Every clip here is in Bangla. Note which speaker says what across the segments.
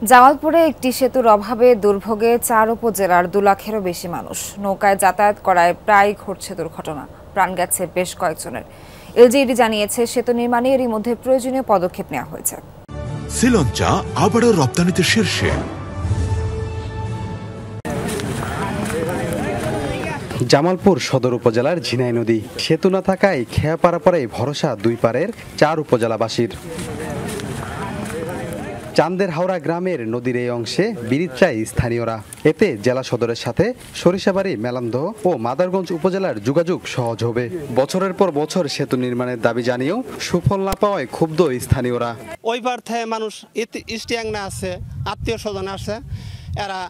Speaker 1: জামালপুরে একটি সেতুর অভাবে দুর্ভোগে ৪ উপজেলার ২ লাখেরও বেশি মানুষ। নৌকায় যাতায়াত করায় প্রায় ঘটছে দুর্ঘটনা, প্রাণ গেছে বেশ কয়েকজনের। এলজিইডি জানিয়েছে, সেতু নির্মাণে এরই মধ্যে প্রয়োজনীয় পদক্ষেপ নেওয়া হয়েছে।
Speaker 2: শ্রীলঙ্কা আবারও রপ্তানিতে শীর্ষে।
Speaker 3: জামালপুর সদর উপজেলার ঝিনাই নদী সেতু না থাকায় খেয়া পারাপারে ভরসা দুই পারের ৪ উপজেলাবাসীর। চান্দের হাওড়া গ্রামের নদীর এই অংশে ব্রিজ চায় স্থানীয়রা। এতে জেলা সদরের সাথে সরিষাবাড়ি, মেলান্দহ ও মাদারগঞ্জ উপজেলার যোগাযোগ সহজ হবে। বছরের পর বছর সেতু নির্মাণের দাবি জানিয়েও সুফল না পাওয়ায় ক্ষুব্ধ স্থানীয়রা।
Speaker 4: ওই পার থেকে মানুষ ইস্টিয়াংনা আছে, আত্মীয় স্বজন আছে, এরা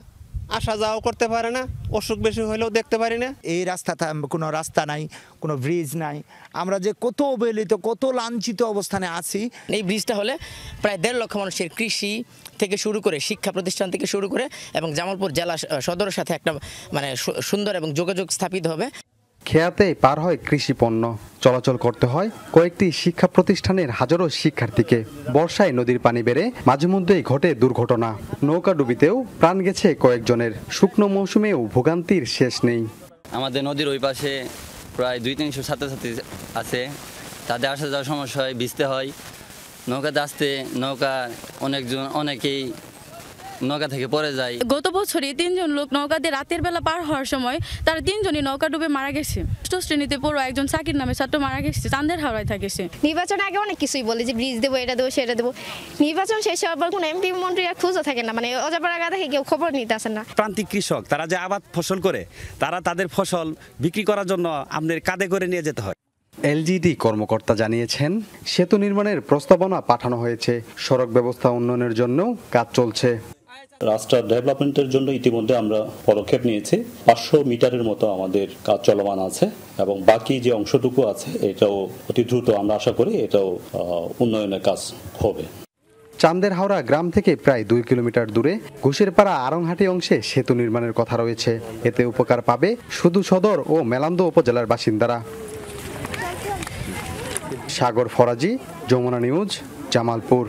Speaker 4: আসা যাওয়া করতে পারে না, অসুখ বেশি হলেও দেখতে পারি না।
Speaker 5: এই রাস্তাটা কোনো রাস্তা নাই, কোনো ব্রিজ নাই। আমরা যে কত অবহেলিত, কত লাঞ্ছিত অবস্থানে আছি।
Speaker 6: এই ব্রিজটা হলে প্রায় ১.৫ লক্ষ মানুষের কৃষি থেকে শুরু করে শিক্ষা প্রতিষ্ঠান থেকে শুরু করে এবং জামালপুর জেলা সদরের সাথে একটা সুন্দর এবং যোগাযোগ স্থাপিত হবে।
Speaker 3: খেয়াতে পার হয় কৃষি পণ্য, চলাচল করতে হয় কয়েকটি শিক্ষা প্রতিষ্ঠানের হাজারো শিক্ষার্থীকে। বর্ষায় নদীর পানি বেড়ে মাঝে মধ্যেই ঘটে দুর্ঘটনা। নৌকা ডুবিতেও প্রাণ গেছে কয়েকজনের। শুকনো মৌসুমেও ভোগান্তির শেষ নেই।
Speaker 7: আমাদের নদীর ওই পাশে প্রায় ২-৩০০ ছাত্রছাত্রী আছে, তাদের আসা যাওয়ার সমস্যা হয়, ভিজতে হয়। নৌকাতে আসতে অনেকেই নৌকা থেকে পড়ে যায়।
Speaker 8: গত বছরই ৩ জন লোক নৌকাতে রাতের বেলা পার হওয়ার সময় তারা 3 জনই নৌকা ডুবে মারা গেছে। ষষ্ঠ শ্রেণীতে পড়ো একজন সাকির নামে ছাত্র মারা গেছে, চান্দের হাওড়ায় থাকে সে।
Speaker 9: নির্বাচন আগে অনেক কিছুই বলে যে ব্রিজ দেবো, এটা দেবো, সেটা দেবো। নির্বাচন শেষে আবার কোনো এমপি মন্ত্রী আর খুঁজও থাকে না, মানে অজাপাড়া গা থেকে কেউ খবর নিতে আসে না।
Speaker 10: প্রান্তিক কৃষক তারা যে আবাদ ফসল করে, তারা তাদের ফসল বিক্রি করার জন্য আমাদের কাঁধে করে নিয়ে যেতে হয়।
Speaker 3: এলজিইডি কর্মকর্তা জানিয়েছেন, সেতু নির্মাণের প্রস্তাবনা পাঠানো হয়েছে। সড়ক ব্যবস্থা উন্নয়নের জন্য কাজ চলছে।
Speaker 11: রাস্তা ডেভেলপমেন্টের জন্য ইতিমধ্যে আমরা পদক্ষেপ নিয়েছি। ৫০০ মিটারের মতো আমাদের কাজ চলমান আছে এবং বাকি যে অংশটুকু আছে এটাও অতি দ্রুত আমরা আশা করি এটাও উন্নয়নের কাজ হবে।
Speaker 3: চান্দের হাওড়া গ্রাম থেকে প্রায় ২ কিলোমিটার দূরে ঘুষেরপাড়া আরংহাটি অংশে সেতু নির্মাণের কথা রয়েছে। এতে উপকার পাবে শুধু সদর ও মেলান্দহ উপজেলার বাসিন্দারা। সাগর ফরাজি, যমুনা নিউজ, জামালপুর।